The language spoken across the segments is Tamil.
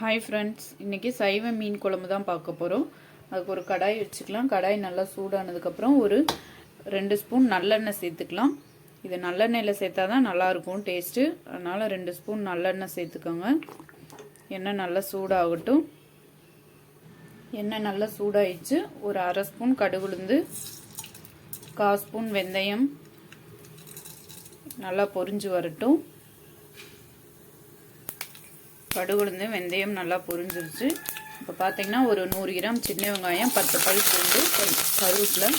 ஹாய் ஃப்ரெண்ட்ஸ், இன்றைக்கி சைவ மீன் குழம்பு தான் பார்க்க போகிறோம். அதுக்கு ஒரு கடாய் வச்சுக்கலாம். கடாய் நல்லா சூடானதுக்கப்புறம் ஒரு 2 ஸ்பூன் நல்லெண்ணெய் சேர்த்துக்கலாம். இது நல்லெண்ணெயில் சேர்த்தா தான் நல்லாயிருக்கும் டேஸ்ட்டு. அதனால் 2 ஸ்பூன் நல்லெண்ணெய் சேர்த்துக்கோங்க. எண்ணெய் நல்லா சூடாகட்டும். எண்ணெய் நல்லா சூடாயிடுச்சு. ஒரு அரை ஸ்பூன் கடுகுளுந்து, 1/4 ஸ்பூன் வெந்தயம் நல்லா பொரிஞ்சு வரட்டும். கடுகுளுந்து வெந்தயம் நல்லா பொரிஞ்சிருச்சு. இப்போ பார்த்தீங்கன்னா ஒரு 100 கிராம் சின்ன வெங்காயம், 10 பல் பூண்டு, கருவேப்பிலை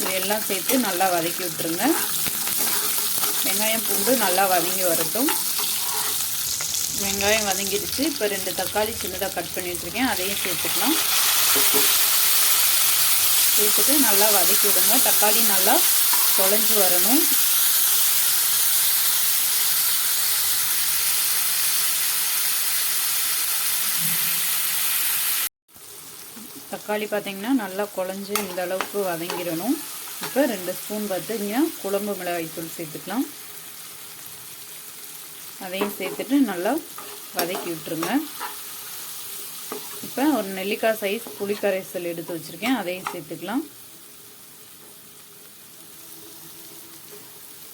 இதெல்லாம் சேர்த்து நல்லா வதக்கி விட்டுருங்க. வெங்காயம் பூண்டு நல்லா வதங்கி வரட்டும். வெங்காயம் வதங்கிடுச்சு. இப்போ 2 தக்காளி சின்னதாக கட் பண்ணி வச்சுருக்கேன், அதையும் சேர்த்துக்கலாம். சேர்த்துட்டு நல்லா வதக்கி விடுங்க. தக்காளி நல்லா குழஞ்சி வரணும். தக்காளி பார்த்தீங்கன்னா நல்லா குழஞ்சி இந்த அளவுக்கு வதங்கிடணும். இப்போ 2 ஸ்பூன் பார்த்தீங்கன்னா குழம்பு மிளகாய்த்தூள் சேர்த்துக்கலாம். அதையும் சேர்த்துட்டு நல்லா வதக்கி விட்டுருங்க. இப்போ ஒரு நெல்லிக்காய் சைஸ் புளிக்கரைசல் எடுத்து வச்சுருக்கேன், அதையும் சேர்த்துக்கலாம்.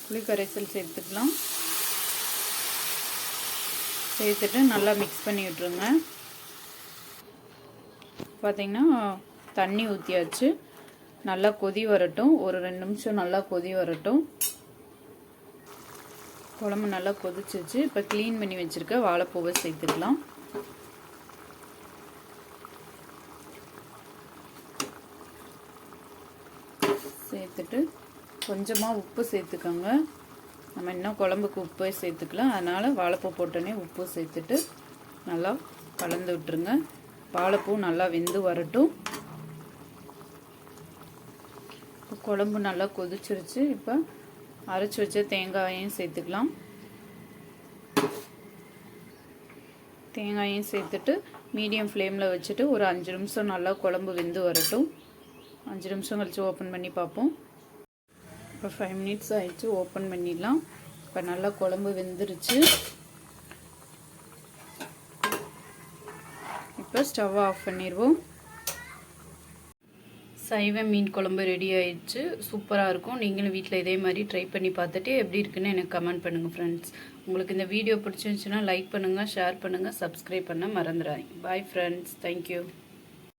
புளிக்கரைசல் சேர்த்துக்கலாம். சேர்த்துட்டு நல்லா மிக்ஸ் பண்ணி விட்டுருங்க. பார்த்திங்கன்னா தண்ணி ஊற்றியாச்சு. நல்லா கொதி வரட்டும். ஒரு 2 நிமிஷம் நல்லா கொதி வரட்டும். குழம்பு நல்லா கொதிச்சிச்சு. இப்போ க்ளீன் பண்ணி வச்சுருக்க வாழைப்பூவை சேர்த்துக்கலாம். சேர்த்துட்டு கொஞ்சமாக உப்பு சேர்த்துக்கோங்க. நம்ம இன்னும் குழம்புக்கு உப்பே சேர்த்துக்கலாம். அதனால் வாழைப்பூ போட்டோன்னே உப்பு சேர்த்துட்டு நல்லா கலந்து விட்டுருங்க. வாழைப்பூ நல்லா வெந்து வரட்டும். குழம்பு நல்லா கொதிச்சிருச்சு. இப்போ அரைச்சி வச்ச தேங்காயையும் சேர்த்துக்கலாம். தேங்காயையும் சேர்த்துட்டு மீடியம் ஃப்ளேமில் வச்சுட்டு ஒரு 5 நிமிஷம் நல்லா குழம்பு வெந்து வரட்டும். 5 நிமிஷம் கழித்து ஓப்பன் பண்ணி பார்ப்போம். இப்போ 5 மினிட்ஸ் ஆகிடுச்சு. ஓப்பன் பண்ணிடலாம். இப்போ நல்லா குழம்பு வெந்துருச்சு. இப்போ ஸ்டவ் ஆஃப் பண்ணிடுவோம். சைவ மீன் குழம்பு ரெடி ஆயிடுச்சு. சூப்பராக இருக்கும். நீங்களும் வீட்டில் இதே மாதிரி ட்ரை பண்ணி பார்த்துட்டு எப்படி இருக்குன்னு எனக்கு கமெண்ட் பண்ணுங்கள் ஃப்ரெண்ட்ஸ். உங்களுக்கு இந்த வீடியோ பிடிச்சிருந்துச்சுன்னா லைக் பண்ணுங்கள், ஷேர் பண்ணுங்கள், சப்ஸ்கிரைப் பண்ண மறந்துடாதீங்க. Bye friends. தேங்க்யூ.